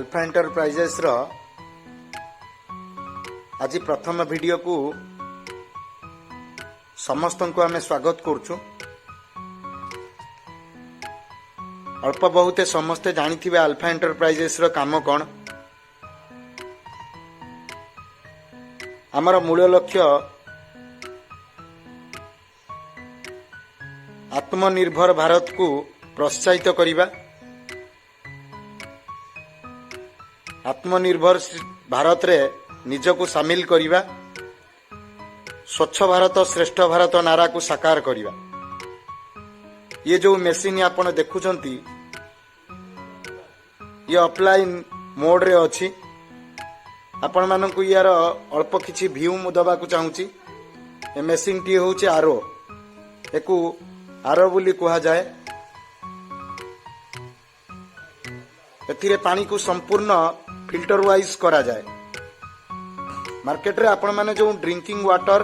Alpha enterprises रो आज प्रथम video को समस्त को आम स्वागत करुचु। अल्प बहुते समस्ते जानी अल्फा एंटरप्राइजेस रो काम कौन। आमर मूल लक्ष्य आत्मनिर्भर भारत को प्रोत्साहित करिबा। आत्मनिर्भर भारत रे निजको सामिल करिबा। स्वच्छ भारत श्रेष्ठ भारत नारा को साकार करिबा। ये जो मेसीन आपण देखुछंती ये ऑफलाइन मोड रे अछि। आपण मानकु यार अल्प किछि व्यू मु दबा को चाहूची। ए मेसीन टी होउची आरो एकु आरो बोली कहा जाए। एथिरे पानी को संपूर्ण फिल्टर वाइज करा जाए। मार्केट रे आपण माने जो ड्रिंकिंग वाटर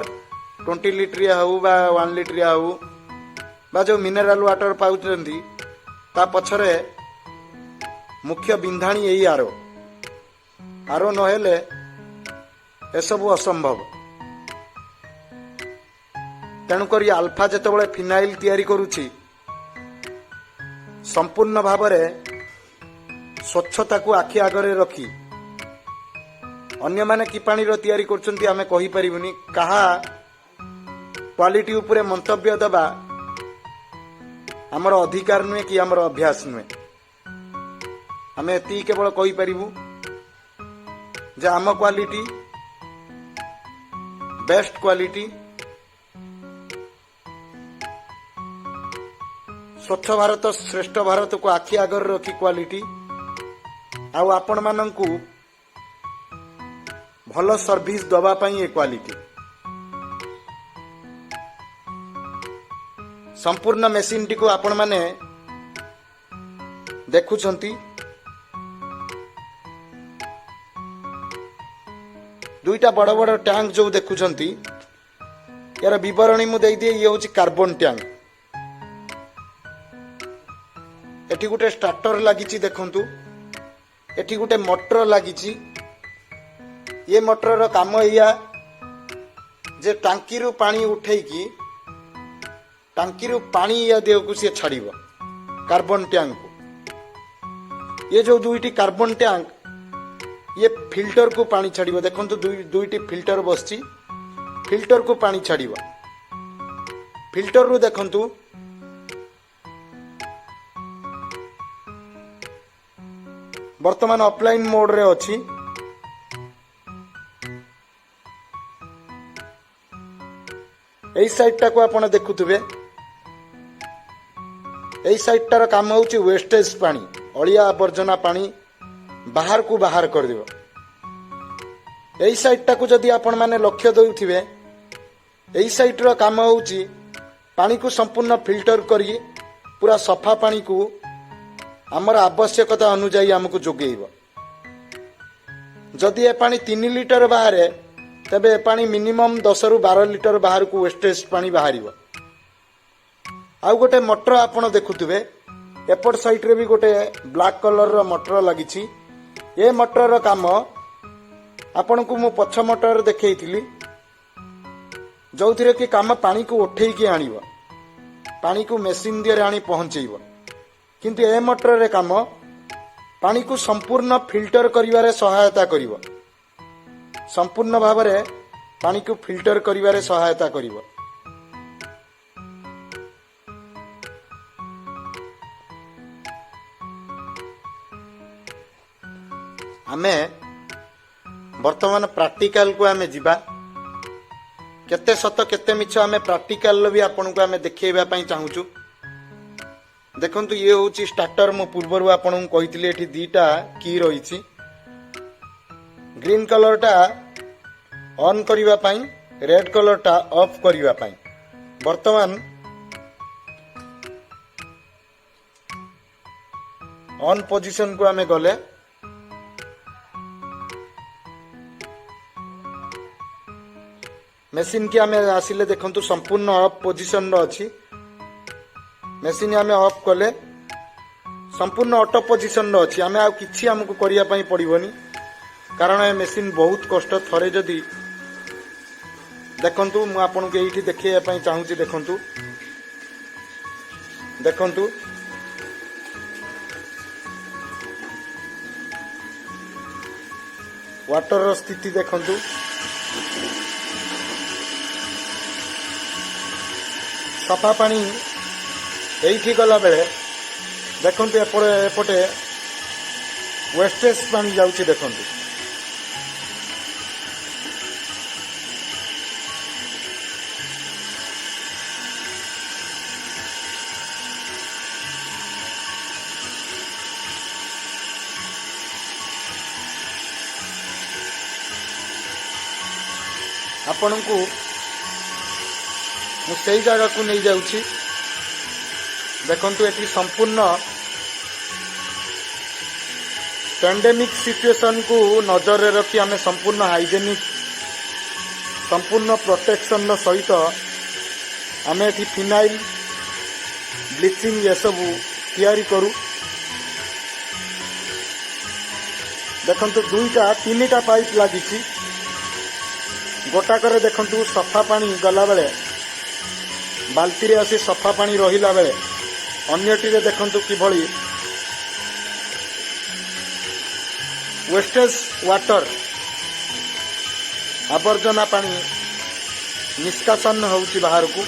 20 लिटरिया हो बा 1 लिटरिया हो बा जो मिनरल वाटर पाउचंती ता पछरे मुख्य बिंधाणी यही आरो नहेले एसबु असंभव। तेणुकर अल्फा जेतबळे फिनाइल तैयारी करूची संपूर्ण भाव में स्वच्छता को आखि आगरे रखी अन्य माने कि पानी रो तैयारी करछंती आमे कहि परिबुनी। कहा क्वालिटी उपरे मंतव्य दबा हमर अधिकार नुहे कि हमर अभ्यास नुहे। आमे एति केवल कहि परिबु जे आम क्वालिटी बेस्ट क्वालिटी स्वच्छ भारत श्रेष्ठ भारत को आखि आगर रखी क्वालिटी आउ आपण मानंकु भल सर्विस दबा पई ए क्वालिटी संपूर्ण मेसीन टी को आपण माने देखुछंती। दुईटा बड़ बड़ टैंक जो देखुछंती यार विवरणी मु देई दिए। ये होची कार्बन टैंक। एठी गुटे स्टार्टर लागिची देखंतु। एठी गुटे मोटर लागिची। ये मोटर रो काम एया जे टांकी रु पानी उठेई की टांकी रु पानी या देव को से छाड़िबो कार्बन टैंक को। ये जो दुईटी कार्बन टैंक ये फिल्टर को पानी छाड़िबो। देखंतु दुईटी फिल्टर बसची। फिल्टर को पानी छाड़िबो। फिल्टर रु देखंतु वर्तमान ऑफलाइन मोड रे अछि। एई साइड टा को आपण देखुथुबे। एई साइड टार काम होउची वेस्टेज पानी अलिया आवर्जना पानी बाहर को बाहर कर दिबो। एई साइड टा को जदी आपण माने लक्ष्य देउथिबे एई साइड रो काम होउची पानी को संपूर्ण फिल्टर करी पूरा सफा पानी को आमर आवश्यकता अनुसार आमको जोगेइब। जदि ए पानी 3 लिटर बाहर तबे ए पानी मिनिमम 10 रु 12 लिटर बाहर को वेस्टेज पानी बाहरिबो। आउ गोटे मोटर आपण देखुथुबे। एपट साइड रे भी गोटे ब्लैक कलर रो मोटर लागिछि। ए मोटर रो काम आपण को मु पछ मोटर देखैथिली जोथिरे कि काम पानी को उठेई के आनिबो। पानी को मेसिन दिरे आनी पहुंचेइबो। किंतु ए मोटर रे काम पानी को संपूर्ण फिल्टर करिवारे सहायता करिवो। संपूर्ण भाव में पानी को फिल्टर करिवारे सहायता करिवो। आमे वर्तमान प्रैक्टिकल को आमे जिबा। केते सत केते मिछ आमे प्रैक्टिकल भी आपन को आमे देखैबा पई चाहूचु। देखंतु ये होची स्टार्टर। मु पूर्वरु आपन को कहितले एठी दीटा की रहिछि। ग्रीन कलर टा ऑन करिवा पई रेड कलर टा ऑफ करिवा पई। वर्तमान ऑन पोजीशन को आमे गले मेसिन की आमे आसिले देखंतु संपूर्ण ऑफ पोजीशन रो अछि। मेसिन आमे ऑफ कले संपूर्ण ऑटो पोजिशन अच्छी आम कि आमको करने पड़ोनी कारण ये मेसीन बहुत कष्ट थरे जदि देखु मुझे ये देखा चाहूँगी देखु देखु वाटर स्थिति देखु सफा पानी यही गला बेले देखु एपटे वेस्टेज पानी जाऊँगी देखु आपण को मुझे जगह को नहीं जाऊँगी देखु ये संपूर्ण पैंडेमिक सिचुएशन को नजर रे रखी आम संपूर्ण हाइजेनिक संपूर्ण प्रोटेक्शन सहित आम ये फिनाइल ब्लीचिंग ये सब तैयारी करू देखु दुईटा तीन टा पाइप लगी गोटाकर देखु सफा पानी गला बेले बाल्टी रे आसी सफा पानी रहिला बेले अन्यटी रे देखु किभली वेस्टेज वाटर आवर्जना पानी निष्कासन होउची बाहर को